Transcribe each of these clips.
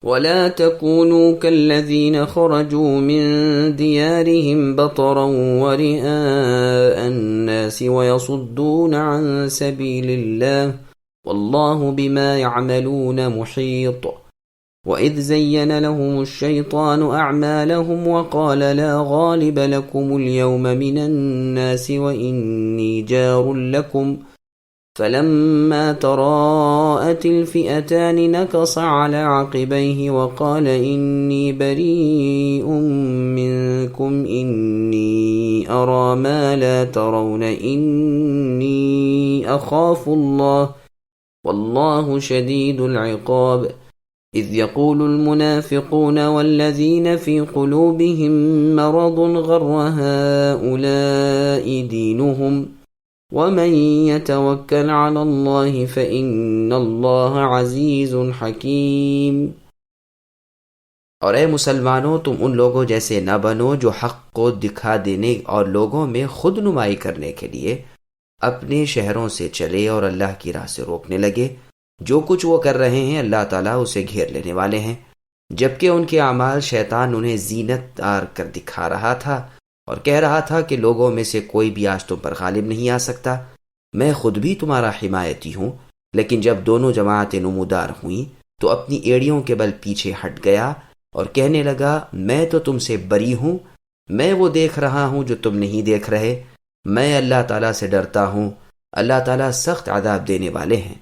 ولا تكونوا كالذين خرجوا من ديارهم بطرا ورئاء الناس ويصدون عن سبيل الله والله بما يعملون محيط. وإذ زين لهم الشيطان أعمالهم وقال لا غالب لكم اليوم من الناس وإني جار لكم فلما تراءت الفئتان نكص على عقبيه وقال إني بريء منكم إني أرى ما لا ترون إني أخاف الله والله شديد العقاب. إذ يقول المنافقون والذين في قلوبهم مرض غر هؤلاء دينهم ومن يتوكل على الله فإن الله عزيز حكيم. اور اے مسلمانوں، تم ان لوگوں جیسے نہ بنو جو حق کو دکھا دینے اور لوگوں میں خود نمائی کرنے کے لیے اپنے شہروں سے چلے اور اللہ کی راہ سے روکنے لگے. جو کچھ وہ کر رہے ہیں اللہ تعالیٰ اسے گھیر لینے والے ہیں، جبکہ ان کے اعمال شیطان انہیں زینت دار کر دکھا رہا تھا اور کہہ رہا تھا کہ لوگوں میں سے کوئی بھی آج تم پر غالب نہیں آ سکتا، میں خود بھی تمہارا حمایتی ہوں. لیکن جب دونوں جماعتیں نمودار ہوئیں تو اپنی ایڑیوں کے بل پیچھے ہٹ گیا اور کہنے لگا میں تو تم سے بری ہوں، میں وہ دیکھ رہا ہوں جو تم نہیں دیکھ رہے، میں اللہ تعالیٰ سے ڈرتا ہوں، اللہ تعالیٰ سخت عذاب دینے والے ہیں.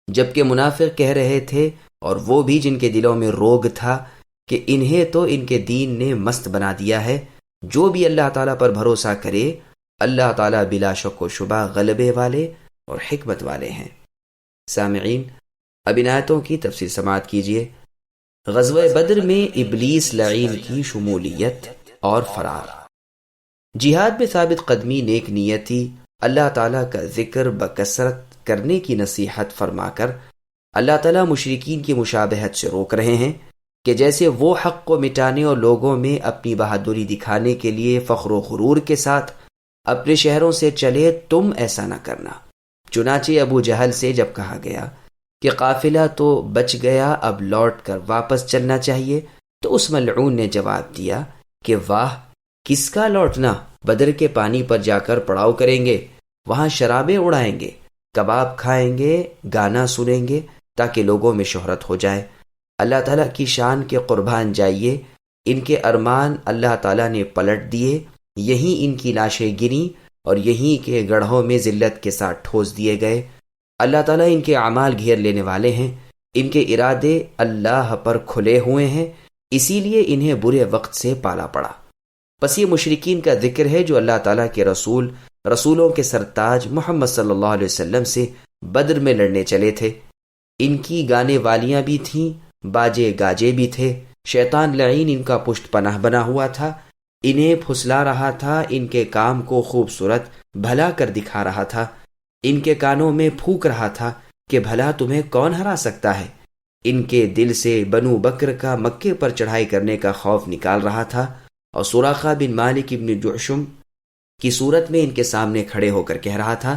جبکہ منافق کہہ رہے تھے، اور وہ بھی جن کے دلوں میں روگ تھا، کہ انہیں تو ان کے دین نے مست بنا دیا ہے، جو بھی اللہ تعالیٰ پر بھروسہ کرے اللہ تعالیٰ بلا شک و شبہ غلبے والے اور حکمت والے ہیں. سامعین، اب ان آیتوں کی تفسیر سماعت کیجیے. غزوہ بدر میں ابلیس لعین کی شمولیت اور فرار. جہاد میں ثابت قدمی نیک نیتی، اللہ تعالیٰ کا ذکر بکثرت کرنے کی نصیحت فرما کر اللہ تعالیٰ مشرکین کی مشابہت سے روک رہے ہیں کہ جیسے وہ حق کو مٹانے اور لوگوں میں اپنی بہادری دکھانے کے لیے فخر و غرور کے ساتھ اپنے شہروں سے چلے، تم ایسا نہ کرنا. چنانچہ ابو جہل سے جب کہا گیا کہ قافلہ تو بچ گیا، اب لوٹ کر واپس چلنا چاہیے، تو اس ملعون نے جواب دیا کہ واہ، کس کا لوٹنا؟ بدر کے پانی پر جا کر پڑاؤ کریں گے، وہاں شرابیں اڑائیں گے، کباب کھائیں گے، گانا سنیں گے تاکہ لوگوں میں شہرت ہو جائے. اللہ تعالیٰ کی شان کے قربان جائیے. ان کے ارمان اللہ تعالیٰ نے پلٹ دیے، یہیں ان کی لاشیں گری اور یہیں کے گڑھوں میں ذلت کے ساتھ ٹھوس دیے گئے. اللہ تعالیٰ ان کے اعمال گھیر لینے والے ہیں، ان کے ارادے اللہ پر کھلے ہوئے ہیں، اسی لیے انہیں برے وقت سے پالا پڑا. پس یہ مشرکین کا ذکر ہے جو اللہ تعالیٰ کے رسولوں کے سرتاج محمد صلی اللہ علیہ وسلم سے بدر میں لڑنے چلے تھے. ان کی گانے والیاں بھی تھیں، باجے گاجے بھی تھے. شیطان لعین ان کا پشت پناہ بنا ہوا تھا، انہیں پھسلا رہا تھا، ان کے کام کو خوبصورت بھلا کر دکھا رہا تھا، ان کے کانوں میں پھونک رہا تھا کہ بھلا تمہیں کون ہرا سکتا ہے. ان کے دل سے بنو بکر کا مکے پر چڑھائی کرنے کا خوف نکال رہا تھا، اور سراقہ بن مالک ابن جعشم کی صورت میں ان کے سامنے کھڑے ہو کر کہہ رہا تھا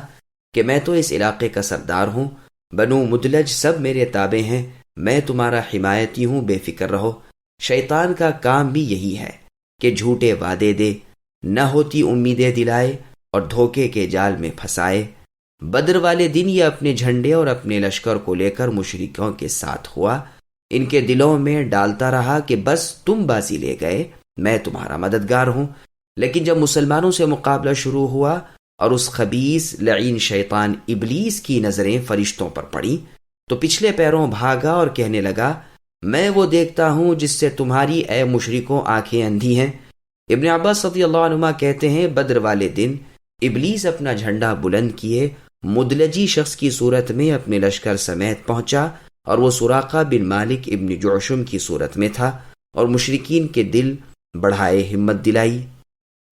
کہ میں تو اس علاقے کا سردار ہوں، بنو مدلج سب میرے تابع ہیں، میں تمہارا حمایتی ہوں، بے فکر رہو. شیطان کا کام بھی یہی ہے کہ جھوٹے وعدے دے، نہ ہوتی امیدیں دلائے اور دھوکے کے جال میں پھنسائے. بدر والے دن یہ اپنے جھنڈے اور اپنے لشکر کو لے کر مشرکوں کے ساتھ ہوا، ان کے دلوں میں ڈالتا رہا کہ بس تم بازی لے گئے، میں تمہارا مددگار ہوں. لیکن جب مسلمانوں سے مقابلہ شروع ہوا اور اس خبیث لعین شیطان ابلیس کی نظریں فرشتوں پر پڑیں تو پچھلے پیروں بھاگا اور کہنے لگا میں وہ دیکھتا ہوں جس سے تمہاری اے مشرکوں آنکھیں اندھی ہیں. ابن عباس رضی اللہ عنہما کہتے ہیں بدر والے دن ابلیس اپنا جھنڈا بلند کیے مدلجی شخص کی صورت میں اپنے لشکر سمیت پہنچا، اور وہ سراقہ بن مالک ابن جعشم کی صورت میں تھا، اور مشرکین کے دل بڑھائے ہمت دلائی.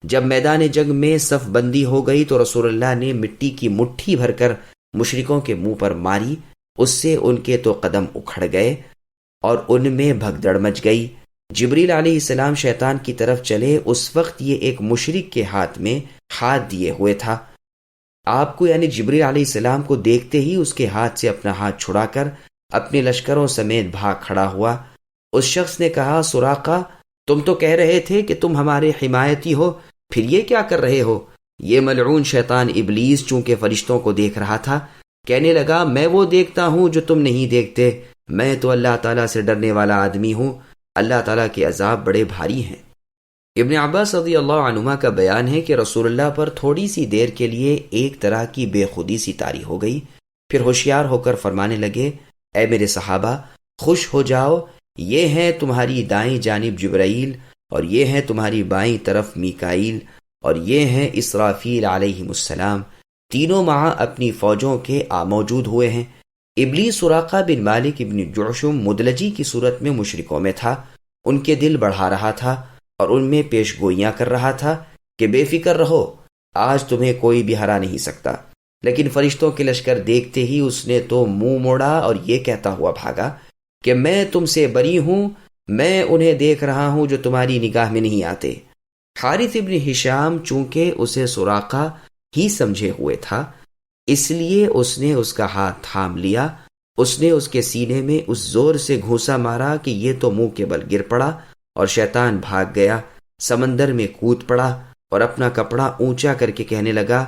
جب میدان جنگ میں صف بندی ہو گئی تو رسول اللہ نے مٹی کی مٹھی بھر کر مشرکوں کے منہ پر ماری، اس سے ان کے تو قدم اکھڑ گئے اور ان میں بھگدڑ مچ گئی. جبریل علیہ السلام شیطان کی طرف چلے، اس وقت یہ ایک مشرک کے ہاتھ میں ہاتھ دیے ہوئے تھا. آپ کو یعنی جبریل علیہ السلام کو دیکھتے ہی اس کے ہاتھ سے اپنا ہاتھ چھڑا کر اپنے لشکروں سمیت بھاگ کھڑا ہوا۔ اس شخص نے کہا، سراقہ، تم تو کہہ رہے تھے کہ تم ہمارے حمایتی ہو، پھر یہ کیا کر رہے ہو؟ یہ ملعون شیطان ابلیس چونکہ فرشتوں کو دیکھ رہا تھا، کہنے لگا، میں وہ دیکھتا ہوں جو تم نہیں دیکھتے، میں تو اللہ تعالیٰ سے ڈرنے والا آدمی ہوں، اللہ تعالیٰ کے عذاب بڑے بھاری ہیں۔ ابن عباس رضی اللہ عنہما کا بیان ہے کہ رسول اللہ پر تھوڑی سی دیر کے لیے ایک طرح کی بے خودی سی طاری ہو گئی، پھر ہوشیار ہو کر فرمانے لگے، اے میرے صحابہ، خوش ہو جاؤ، یہ ہیں تمہاری دائیں جانب جبرائیل، اور یہ ہیں تمہاری بائیں طرف میکائیل، اور یہ ہیں اسرافیل علیہم السلام، تینوں معاں اپنی فوجوں کے موجود ہوئے ہیں۔ ابلیس سراقہ بن مالک ابن جعشم مدلجی کی صورت میں مشرکوں میں تھا، ان کے دل بڑھا رہا تھا اور ان میں پیش گوئیاں کر رہا تھا کہ بے فکر رہو، آج تمہیں کوئی بھی ہرا نہیں سکتا۔ لیکن فرشتوں کے لشکر دیکھتے ہی اس نے تو منہ موڑا اور یہ کہتا ہوا بھاگا کہ میں تم سے بری ہوں، میں انہیں دیکھ رہا ہوں جو تمہاری نگاہ میں نہیں آتے۔ حارث ابن ہشام چونکہ اسے سراقہ ہی سمجھے ہوئے تھا، اس لیے اس نے اس کا ہاتھ تھام لیا، اس نے اس کے سینے میں اس زور سے گھونسا مارا کہ یہ تو منہ کے بل گر پڑا اور شیطان بھاگ گیا، سمندر میں کود پڑا اور اپنا کپڑا اونچا کر کے کہنے لگا،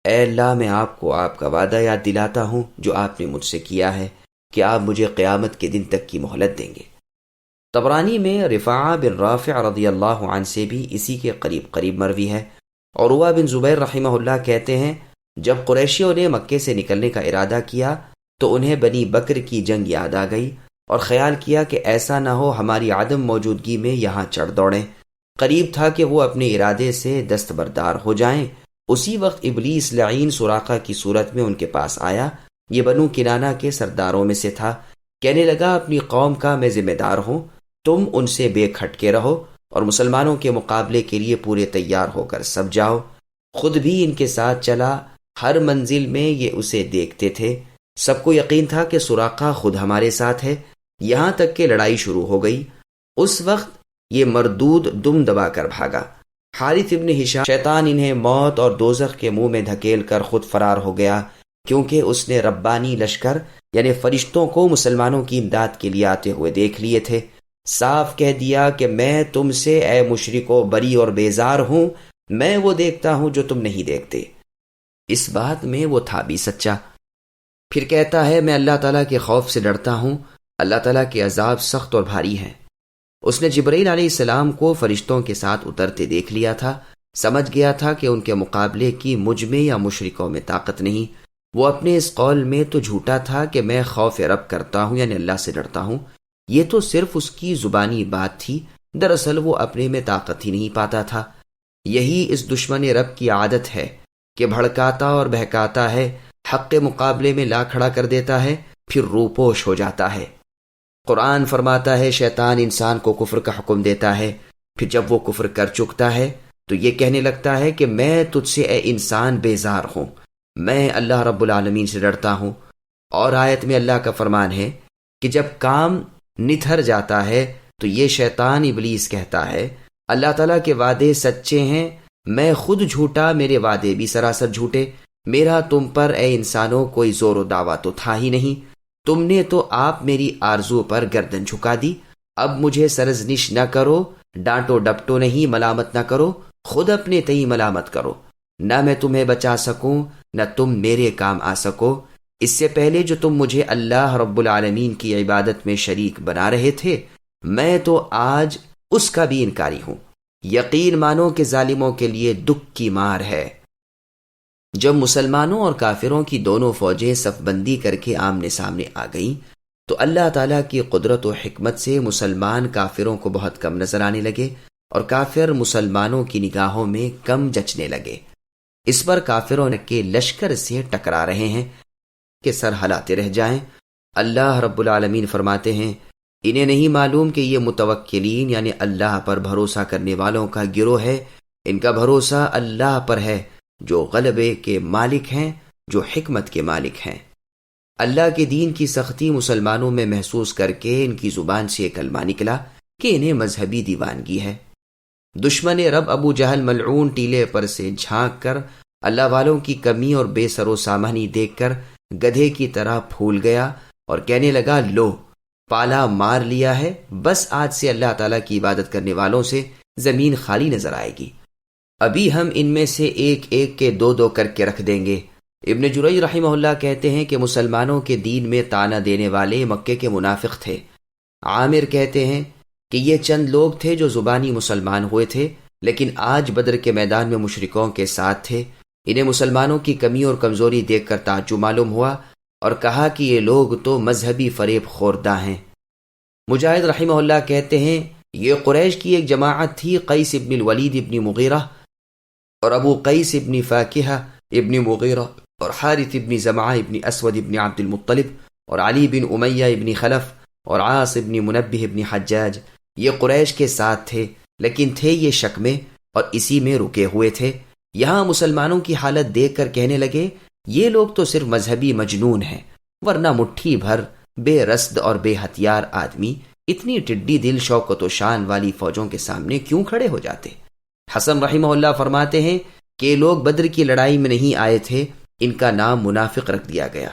اے اللہ، میں آپ کو آپ کا وعدہ یاد دلاتا ہوں جو آپ نے مجھ سے کیا ہے کہ آپ مجھے قیامت کے دن تک کی مہلت دیں گے۔ طبرانی میں رفاعہ بن رافع رضی اللہ عنہ سے بھی اسی کے قریب مروی ہے۔ عروہ بن زبیر رحمہ اللہ کہتے ہیں، جب قریشیوں نے مکے سے نکلنے کا ارادہ کیا تو انہیں بنی بکر کی جنگ یاد آ گئی اور خیال کیا کہ ایسا نہ ہو ہماری عدم موجودگی میں یہاں چڑھ دوڑیں۔ قریب تھا کہ وہ اپنے ارادے سے دستبردار ہو جائیں۔ اسی وقت ابلیس لعین سراقہ کی صورت میں ان کے پاس آیا، یہ بنو کنانہ کے سرداروں میں سے تھا، کہنے لگا، اپنی قوم کا میں ذمہ دار ہوں، تم ان سے بے کھٹکے رہو اور مسلمانوں کے مقابلے کے لیے پورے تیار ہو کر سب جاؤ۔ خود بھی ان کے ساتھ چلا، ہر منزل میں یہ اسے دیکھتے تھے، سب کو یقین تھا کہ سراقہ خود ہمارے ساتھ ہے، یہاں تک کہ لڑائی شروع ہو گئی۔ اس وقت یہ مردود دم دبا کر بھاگا۔ حارث ابن ہشام، شیطان انہیں موت اور دوزخ کے منہ میں دھکیل کر خود فرار ہو گیا، کیونکہ اس نے ربانی لشکر یعنی فرشتوں کو مسلمانوں کی امداد کے لیے آتے ہوئے دیکھ لیے تھے۔ صاف کہہ دیا کہ میں تم سے اے مشرکو بری اور بیزار ہوں، میں وہ دیکھتا ہوں جو تم نہیں دیکھتے۔ اس بات میں وہ تھا بھی سچا۔ پھر کہتا ہے، میں اللہ تعالیٰ کے خوف سے ڈرتا ہوں، اللہ تعالیٰ کے عذاب سخت اور بھاری ہیں۔ اس نے جبرائیل علیہ السلام کو فرشتوں کے ساتھ اترتے دیکھ لیا تھا، سمجھ گیا تھا کہ ان کے مقابلے کی مجھ میں یا مشرکوں میں طاقت نہیں۔ وہ اپنے اس قول میں تو جھوٹا تھا کہ میں خوف رب کرتا ہوں یعنی اللہ سے ڈرتا ہوں، یہ تو صرف اس کی زبانی بات تھی، دراصل وہ اپنے میں طاقت ہی نہیں پاتا تھا۔ یہی اس دشمن رب کی عادت ہے کہ بھڑکاتا اور بہکاتا ہے، حق کے مقابلے میں لا کھڑا کر دیتا ہے، پھر روپوش ہو جاتا ہے۔ قرآن فرماتا ہے شیطان انسان کو کفر کا حکم دیتا ہے، پھر جب وہ کفر کر چکتا ہے تو یہ کہنے لگتا ہے کہ میں تجھ سے اے انسان بیزار ہوں، میں اللہ رب العالمین سے ڈرتا ہوں۔ اور آیت میں اللہ کا فرمان ہے کہ جب کام نتھر جاتا ہے تو یہ شیطان ابلیس کہتا ہے، اللہ تعالیٰ کے وعدے سچے ہیں، میں خود جھوٹا، میرے وعدے بھی سراسر جھوٹے، میرا تم پر اے انسانوں کوئی زور و دعویٰ تو تھا ہی نہیں، تم نے تو آپ میری آرزو پر گردن جھکا دی، اب مجھے سرزنش نہ کرو، ڈانٹو ڈپٹو نہیں، ملامت نہ کرو، خود اپنے تئیں ملامت کرو، نہ میں تمہیں بچا سکوں نہ تم میرے کام آ سکو۔ اس سے پہلے جو تم مجھے اللہ رب العالمین کی عبادت میں شریک بنا رہے تھے، میں تو آج اس کا بھی انکاری ہوں۔ یقین مانو کہ ظالموں کے لیے دکھ کی مار ہے۔ جب مسلمانوں اور کافروں کی دونوں فوجیں صف بندی کر کے آمنے سامنے آ گئیں تو اللہ تعالیٰ کی قدرت و حکمت سے مسلمان کافروں کو بہت کم نظر آنے لگے اور کافر مسلمانوں کی نگاہوں میں کم جچنے لگے۔ اس پر کافروں کے لشکر سے ٹکرا رہے ہیں کہ سر ہلاتے رہ جائیں۔ اللہ رب العالمین فرماتے ہیں، انہیں نہیں معلوم کہ یہ متوکلین یعنی اللہ پر بھروسہ کرنے والوں کا گروہ ہے، ان کا بھروسہ اللہ پر ہے جو غلبے کے مالک ہیں، جو حکمت کے مالک ہیں۔ اللہ کے دین کی سختی مسلمانوں میں محسوس کر کے ان کی زبان سے کلمہ نکلا کہ انہیں مذہبی دیوانگی ہے۔ دشمن رب ابو جہل ملعون ٹیلے پر سے جھانک کر اللہ والوں کی کمی اور بے سر و سامانی دیکھ کر گدھے کی طرح پھول گیا اور کہنے لگا لو پالا مار لیا ہے، بس آج سے اللہ تعالیٰ کی عبادت کرنے والوں سے زمین خالی نظر آئے گی، ابھی ہم ان میں سے ایک ایک کے دو دو کر کے رکھ دیں گے۔ ابن جریج رحمہ اللہ کہتے ہیں کہ مسلمانوں کے دین میں طعنہ دینے والے مکے کے منافق تھے۔ عامر کہتے ہیں کہ یہ چند لوگ تھے جو زبانی مسلمان ہوئے تھے، لیکن آج بدر کے میدان میں مشرکوں کے ساتھ تھے۔ انہیں مسلمانوں کی کمی اور کمزوری دیکھ کر تعجب معلوم ہوا اور کہا کہ یہ لوگ تو مذہبی فریب خوردہ ہیں۔ مجاہد رحمہ اللہ کہتے ہیں یہ قریش کی ایک جماعت تھی، قیس ابن الولید ابن مغیرہ اور ابو قیس ابن فاکہہ ابن مغیرہ اور حارث ابن زمعہ ابن اسود ابن عبد المطلب اور علی بن امیہ ابن خلف اور عاص ابن منبہ ابن حجاج، یہ قریش کے ساتھ تھے لیکن تھے یہ شک میں اور اسی میں رکے ہوئے تھے۔ یہاں مسلمانوں کی حالت دیکھ کر کہنے لگے یہ لوگ تو صرف مذہبی مجنون ہیں، ورنہ مٹھی بھر بے رصد اور بے ہتھیار آدمی اتنی ٹڈی دل شوکت و شان والی فوجوں کے سامنے کیوں کھڑے ہو جاتے؟ حسن رحمہ اللہ فرماتے ہیں کہ یہ لوگ بدر کی لڑائی میں نہیں آئے تھے، ان کا نام منافق رکھ دیا گیا۔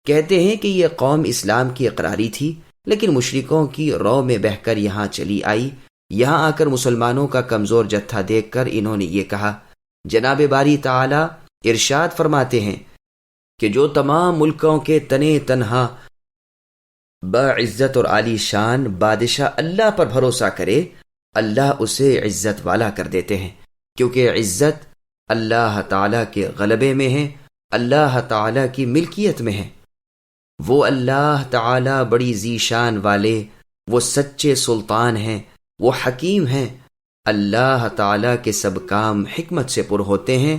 کہتے ہیں کہ یہ قوم اسلام کی اقراری تھی لیکن مشرکوں کی رو میں بہہ کر یہاں چلی آئی۔ یہاں آ کر مسلمانوں کا کمزور جتھا دیکھ کر انہوں نے یہ کہا، جناب باری تعالی ارشاد فرماتے ہیں کہ جو تمام ملکوں کے تنے تنہا باعزت اور عالی شان بادشاہ اللہ پر بھروسہ کرے، اللہ اسے عزت والا کر دیتے ہیں، کیونکہ عزت اللہ تعالی کے غلبے میں ہے، اللہ تعالی کی ملکیت میں ہے۔ وہ اللہ تعالی بڑی ذی شان والے، وہ سچے سلطان ہیں، وہ حکیم ہیں۔ اللہ تعالی کے سب کام حکمت سے پر ہوتے ہیں،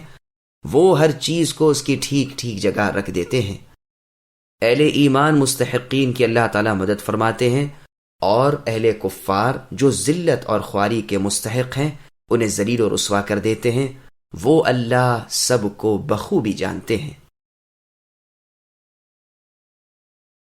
وہ ہر چیز کو اس کی ٹھیک ٹھیک جگہ رکھ دیتے ہیں۔ اہل ایمان مستحقین کی اللہ تعالی مدد فرماتے ہیں، اور اہل کفار جو ذلت اور خواری کے مستحق ہیں انہیں ذلیل و رسوا کر دیتے ہیں۔ وہ اللہ سب کو بخوبی جانتے ہیں۔